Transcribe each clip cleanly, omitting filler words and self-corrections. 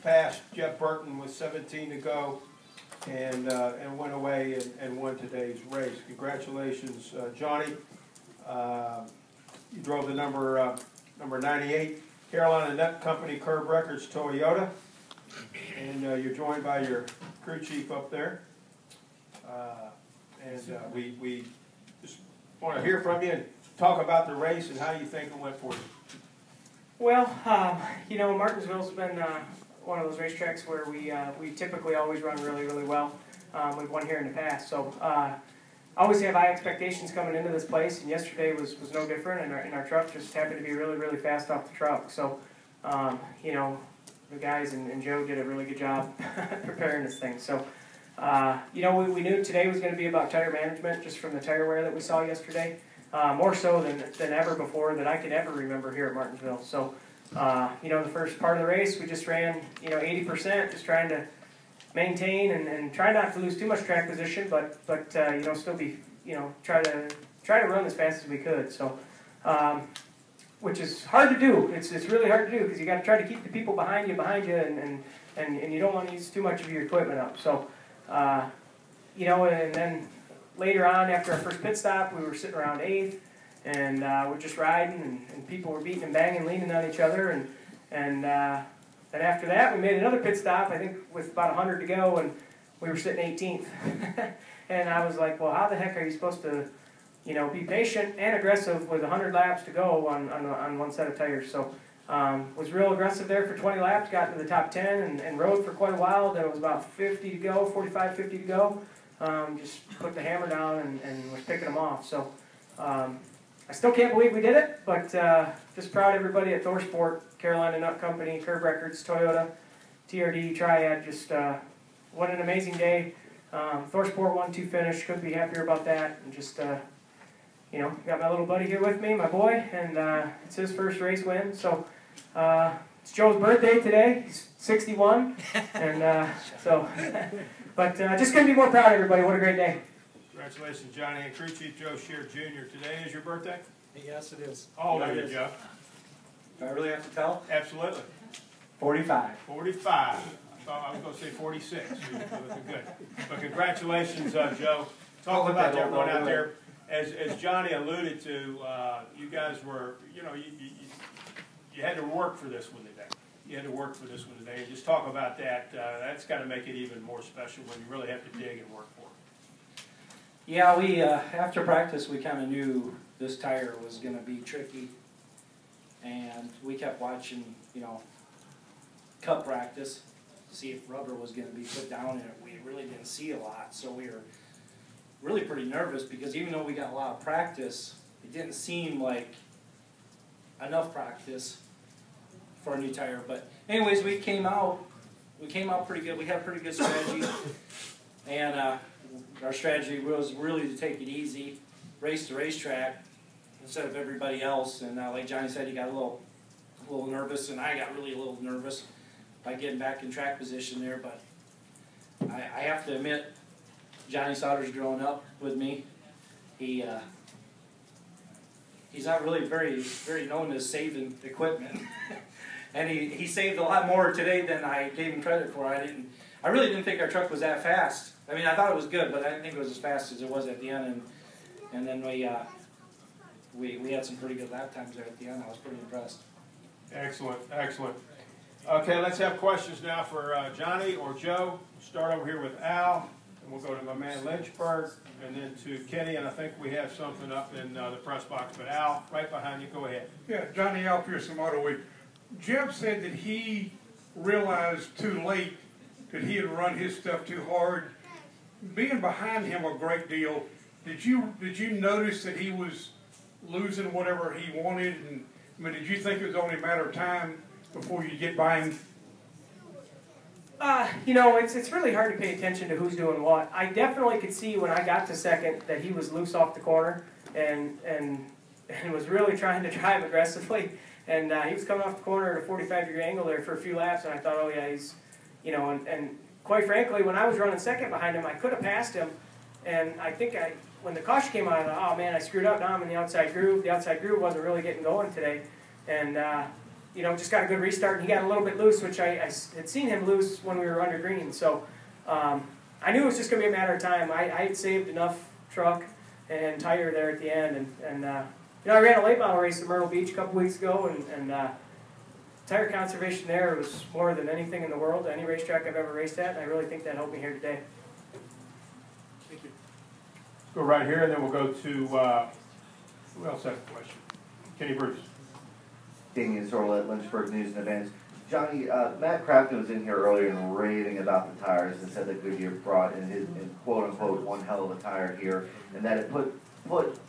passed Jeff Burton with 17 to go, and went away and won today's race. Congratulations, Johnny. You drove the number 98 Carolina Nut Company Curb Records Toyota, and you're joined by your crew chief up there. We just want to hear from you and talk about the race and how you think it went for you. Well, you know, Martinsville's been one of those racetracks where we typically always run really, really well. We've won here in the past, so I always have high expectations coming into this place, and yesterday was no different, and our truck just happened to be really, really fast off the truck. So, you know, the guys and Joe did a really good job preparing this thing. So, you know, we knew today was going to be about tire management just from the tire wear that we saw yesterday. More so than ever before that I can ever remember here at Martinsville. So, you know, the first part of the race, we just ran, you know, 80%, just trying to maintain and try not to lose too much track position, but you know, still be, you know, try to run as fast as we could. So, which is hard to do. It's really hard to do because you got to try to keep the people behind you, and you don't want to use too much of your equipment up. So, you know, and then later on, after our first pit stop, we were sitting around 8th, and we're just riding, and people were beating and banging, leaning on each other, and then after that, we made another pit stop, I think with about 100 to go, and we were sitting 18th. And I was like, well, how the heck are you supposed to, you know, be patient and aggressive with 100 laps to go on one set of tires? So was real aggressive there for 20 laps, got into the top 10 and rode for quite a while. Then it was about 50 to go, 45, 50 to go. Just put the hammer down and was picking them off. So I still can't believe we did it, but just proud of everybody at ThorSport, Carolina Nut Company, Curb Records, Toyota, TRD, Triad. Just what an amazing day. ThorSport 1-2 finish. Couldn't be happier about that. And just, you know, got my little buddy here with me, my boy, and it's his first race win. So it's Joe's birthday today. He's 61, and so. But just couldn't be more proud of everybody. What a great day. Congratulations, Johnny. And crew chief Joe Shear Jr. Today is your birthday? Yes, it is. How old are you, Joe? Do I really have to tell? Absolutely. 45. 45. I thought I was going to say 46. You're looking good. But congratulations, Joe. Talk about that one out there. As Johnny alluded to, you guys were, you know, you had to work for this one today. You had to work for this one today. And just talk about that. That's got to make it even more special when you really have to dig and work for it. Yeah, we after practice we kind of knew this tire was going to be tricky, and we kept watching, you know, cup practice to see if rubber was going to be put down in it. We really didn't see a lot, so we were really pretty nervous because even though we got a lot of practice, it didn't seem like enough practice for a new tire. But anyways, we came out pretty good. We had a pretty good strategy, and our strategy was really to take it easy, race the racetrack instead of everybody else. And like Johnny said, he got a little nervous, and I got really a little nervous by getting back in track position there. But I have to admit, Johnny Sauter's growing up with me. He's not really very known as saving equipment. And he saved a lot more today than I gave him credit for. I really didn't think our truck was that fast. I mean, I thought it was good, but I didn't think it was as fast as it was at the end. And then we had some pretty good lap times there at the end. I was pretty impressed. Excellent, excellent. Okay, let's have questions now for Johnny or Joe. Start over here with Al, and we'll go to my man Lynchburg, and then to Kenny, and I think we have something up in the press box. But Al, right behind you, go ahead. Yeah, Johnny Al Pearson, Auto Week. Jeff said that he realized too late that he had run his stuff too hard. Being behind him a great deal, did you notice that he was losing whatever he wanted? And I mean, did you think it was only a matter of time before you get by him? You know, it's really hard to pay attention to who's doing what. I definitely could see when I got to second that he was loose off the corner and was really trying to drive aggressively. And he was coming off the corner at a 45-degree angle there for a few laps, and I thought, oh yeah, he's, you know, and quite frankly, when I was running second behind him, I could have passed him, and I think when the caution came out, I thought, oh man, I screwed up. Now I'm in the outside groove. The outside groove wasn't really getting going today, and just got a good restart, and he got a little bit loose, which I had seen him loose when we were under green. So I knew it was just going to be a matter of time. I had saved enough truck and tire there at the end, and I ran a late model race at Myrtle Beach a couple weeks ago, and tire conservation there was more than anything in the world, any racetrack I've ever raced at, and I really think that helped me here today. Thank you. Let's go right here, and then we'll go to, who else has a question? Kenny Bruce. Damian Sorrell at Lynchburg News and Events. Johnny, Matt Crafton was in here earlier and raving about the tires and said that Goodyear brought in quote-unquote one hell of a tire here, and that it put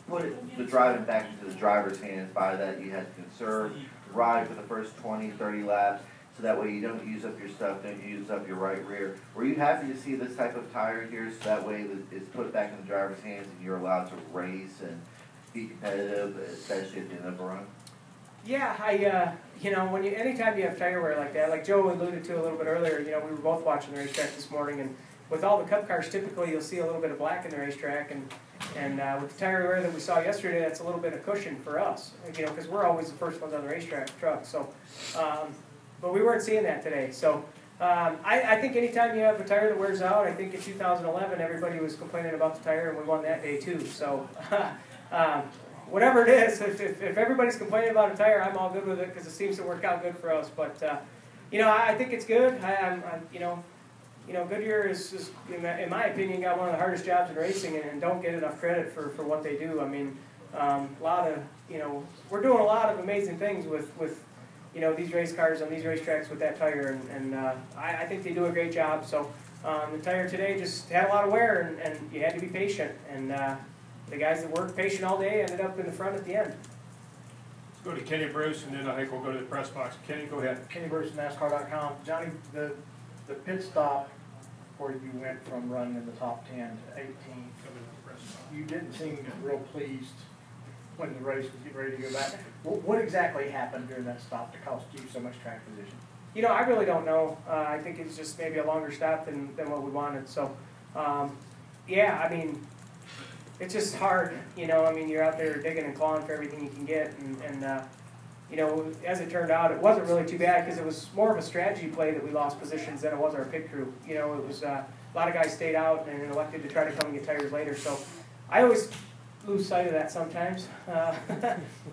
the driving back into the driver's hands by that you had to conserve, ride for the first 20, 30 laps, so that way you don't use up your stuff, don't use up your right rear. Were you happy to see this type of tire here, so that way it's put back in the driver's hands and you're allowed to race and be competitive, especially at the end of a run? Yeah, anytime you have tire wear like that, like Joe alluded to a little bit earlier, we were both watching the racetrack this morning, and with all the Cup cars, typically you'll see a little bit of black in the racetrack, and with the tire wear that we saw yesterday, that's a little bit of cushion for us, because we're always the first ones on the racetrack truck. So, but we weren't seeing that today. So, I think anytime you have a tire that wears out, I think in 2011 everybody was complaining about the tire, and we won that day too. So, whatever it is, if everybody's complaining about a tire, I'm all good with it because it seems to work out good for us. But I think it's good. Goodyear is, in my opinion, got one of the hardest jobs in racing, and don't get enough credit for what they do. I mean, we're doing a lot of amazing things with these race cars on these racetracks with that tire, and I think they do a great job. So the tire today just had a lot of wear, and you had to be patient. And the guys that worked patient all day ended up in the front at the end. Let's go to Kenny Bruce, and then I think we'll go to the press box. Kenny, go ahead. Kenny Bruce, NASCAR.com. Johnny, the pit stop where you went from running in the top 10 to 18, you didn't seem real pleased when the race was getting ready to go back. What exactly happened during that stop to cost you so much track position? I really don't know. I think it's just maybe a longer stop than what we wanted. So, yeah, I mean, it's just hard. You're out there digging and clawing for everything you can get, and as it turned out, it wasn't really too bad because it was more of a strategy play that we lost positions than it was our pit crew. It was a lot of guys stayed out and elected to try to come and get tires later. So I always lose sight of that sometimes.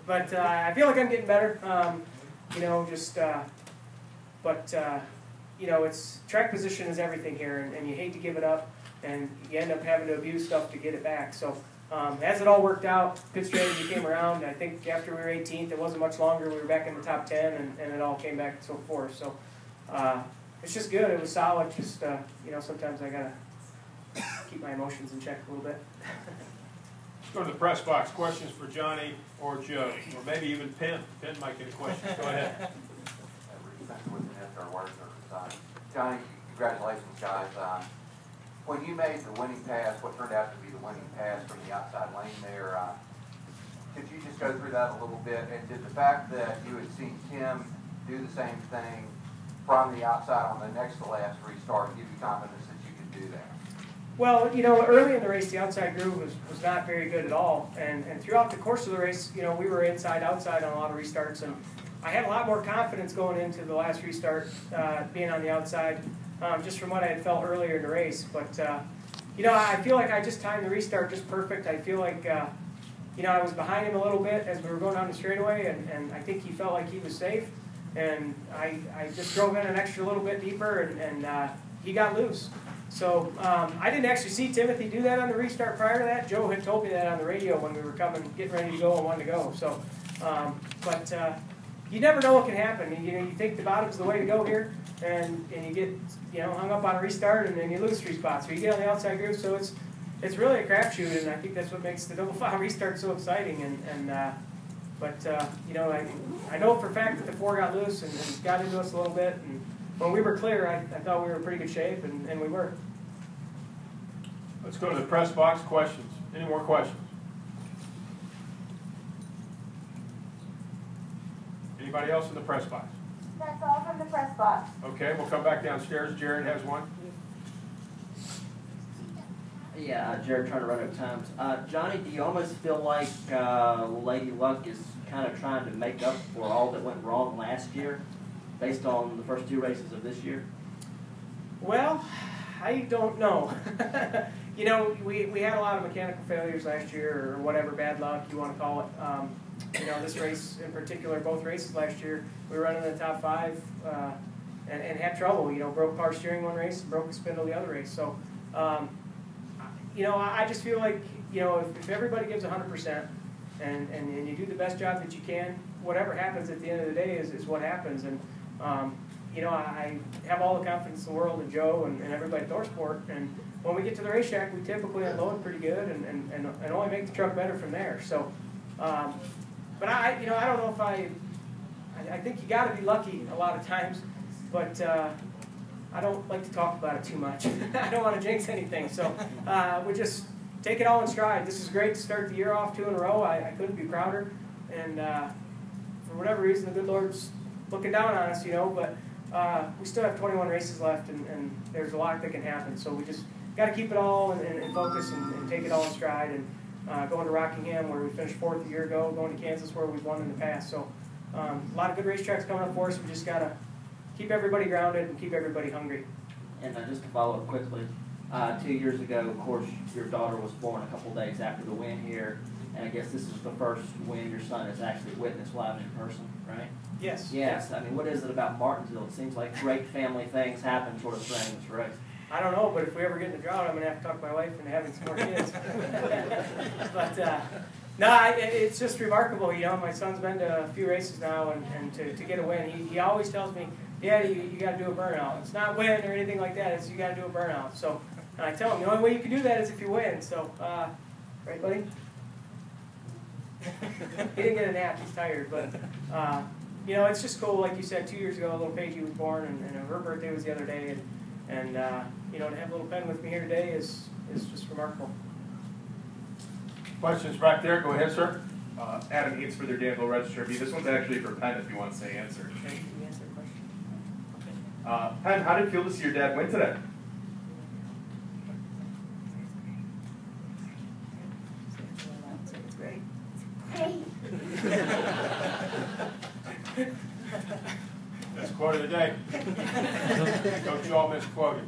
But I feel like I'm getting better. It's track position is everything here, and you hate to give it up, and you end up having to abuse stuff to get it back. So. As it all worked out, pit strategy came around. I think after we were 18th, it wasn't much longer. We were back in the top 10, and it all came back and so forth. So it's just good. It was solid. Just sometimes I gotta keep my emotions in check a little bit. Let's go to the press box. Questions for Johnny or Joe, or maybe even Penn. Penn might get a question. Go ahead. Johnny, congratulations, guys. When you made the winning pass, what turned out to be the winning pass from the outside lane there, could you just go through that a little bit? And did the fact that you had seen Tim do the same thing from the outside on the next to last restart give you confidence that you could do that? Well, early in the race, the outside groove was not very good at all. And throughout the course of the race, we were inside, outside on a lot of restarts. And I had a lot more confidence going into the last restart, being on the outside. Just from what I had felt earlier in the race. But, I feel like I just timed the restart just perfect. I feel like, I was behind him a little bit as we were going down the straightaway, and I think he felt like he was safe. And I just drove in an extra little bit deeper, and he got loose. So I didn't actually see Timothy do that on the restart prior to that. Joe had told me that on the radio when we were getting ready to go and wanted to go. So, you never know what can happen. You think the bottom's the way to go here, and you get hung up on a restart, and then you lose 3 spots, or you get on the outside groove. So it's really a crapshoot, and I think that's what makes the double file restart so exciting. I know for a fact that the 4 got loose and got into us a little bit, and when we were clear, I thought we were in pretty good shape, and we were. Let's go to the press box. Questions? Any more questions? Anybody else in the press box? That's all from the press box. Okay, we'll come back downstairs. Jared has one. Yeah, Jared trying to run out of times. Johnny, do you almost feel like Lady Luck is kind of trying to make up for all that went wrong last year, based on the first 2 races of this year? Well, I don't know. You know, we had a lot of mechanical failures last year, or whatever, bad luck you want to call it. You know, this race in particular, both races last year, we were running in the top 5 and had trouble. You know, broke power steering one race, broke a spindle the other race. So, you know, I just feel like, you know, if everybody gives 100% and you do the best job that you can, whatever happens at the end of the day is what happens. And you know, I have all the confidence in the world in Joe and everybody at ThorSport, and when we get to the racetrack, we typically unload pretty good and only make the truck better from there. So, but you know, I don't know if I think you got to be lucky a lot of times, but I don't like to talk about it too much. I don't want to jinx anything, so we just take it all in stride. This is great to start the year off 2 in a row. I couldn't be prouder, and for whatever reason, the good Lord's looking down on us, you know, but we still have 21 races left, and there's a lot that can happen. So we just got to keep it all and focus and take it all in stride. And going to Rockingham, where we finished 4th a year ago, going to Kansas, where we've won in the past. So a lot of good racetracks coming up for us. We just got to keep everybody grounded and keep everybody hungry. And just to follow up quickly, 2 years ago, of course, your daughter was born a couple days after the win here, and I guess this is the first win your son has actually witnessed live and in person, right? Yes. Yes. I mean, what is it about Martinsville? It seems like great family things happen sort of during this race. I don't know, but if we ever get in the drought, I'm going to have to talk my wife into having some more kids. But no, it's just remarkable. You know, my son's been to a few races now, and to get a win, he always tells me, yeah, you got to do a burnout. It's not win or anything like that. It's you got to do a burnout. So, and I tell him the only way you can do that is if you win. So, right, buddy? He didn't get a nap. He's tired, but. You know, it's just cool, like you said, 2 years ago, little Paigey was born, and her birthday was the other day, and you know, to have little Penn with me here today is just remarkable. Questions back there? Go ahead, sir. Adam Eads for their Danville Register. This one's actually for Penn, if you want to say answer. Can you answer the question? Penn, how did it feel to see your dad win today? It's great. That's quote of the day. Coach, you all misquoted.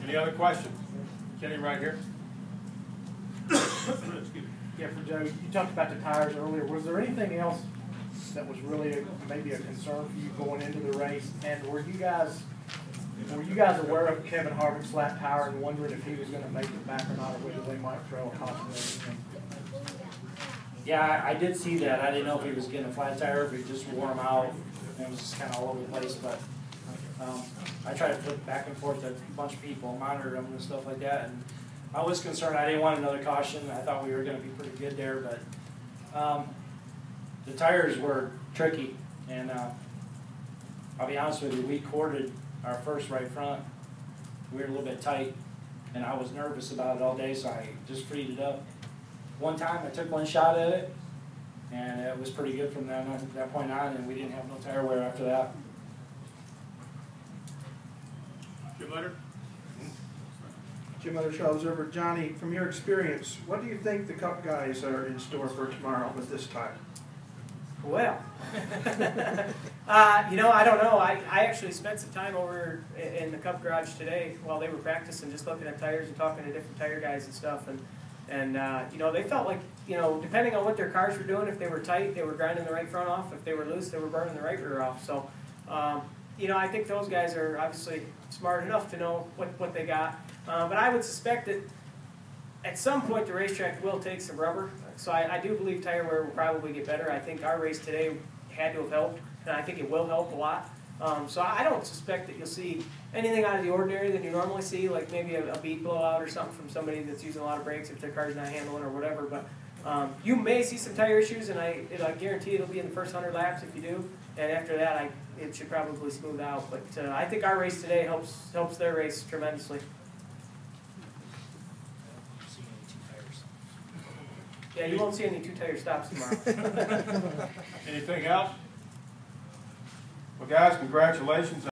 Any other questions? Kenny, right here. Excuse me. Yeah, for Joe, you talked about the tires earlier. Was there anything else that was really maybe a concern for you going into the race? And were you guys aware of Kevin Harvick's flat tire and wondering if he was going to make it back or not, or whether they might throw a caution or anything? Yeah, I did see that. I didn't know if he was getting a flat tire, if he just wore them out. It was just kind of all over the place. But I tried to flip back and forth to a bunch of people, monitor them and stuff like that. And I was concerned. I didn't want another caution. I thought we were going to be pretty good there. But the tires were tricky. And I'll be honest with you, we corded our first right front. We were a little bit tight. And I was nervous about it all day, so I just freed it up. One time I took one shot at it, and it was pretty good from that point on, and we didn't have no tire wear after that. Jim Leonard? Jim Leonard, Child Observer. Johnny, from your experience, what do you think the Cup guys are in store for tomorrow with this tire? Well, you know, I don't know. I actually spent some time over in the Cup garage today while they were practicing, just looking at tires and talking to different tire guys and stuff. And you know, they felt like, you know, depending on what their cars were doing, if they were tight, they were grinding the right front off. If they were loose, they were burning the right rear off. So, you know, I think those guys are obviously smart enough to know what they got. But I would suspect that at some point the racetrack will take some rubber. So I do believe tire wear will probably get better. I think our race today had to have helped, and I think it will help a lot. So I don't suspect that you'll see anything out of the ordinary that you normally see, like maybe a bead blowout or something from somebody that's using a lot of brakes if their car's not handling or whatever. But you may see some tire issues, and I guarantee it'll be in the first 100 laps if you do. And after that, it should probably smooth out. But I think our race today helps their race tremendously. Yeah, you won't see any two-tire stops tomorrow. Anything else? Well, guys, congratulations.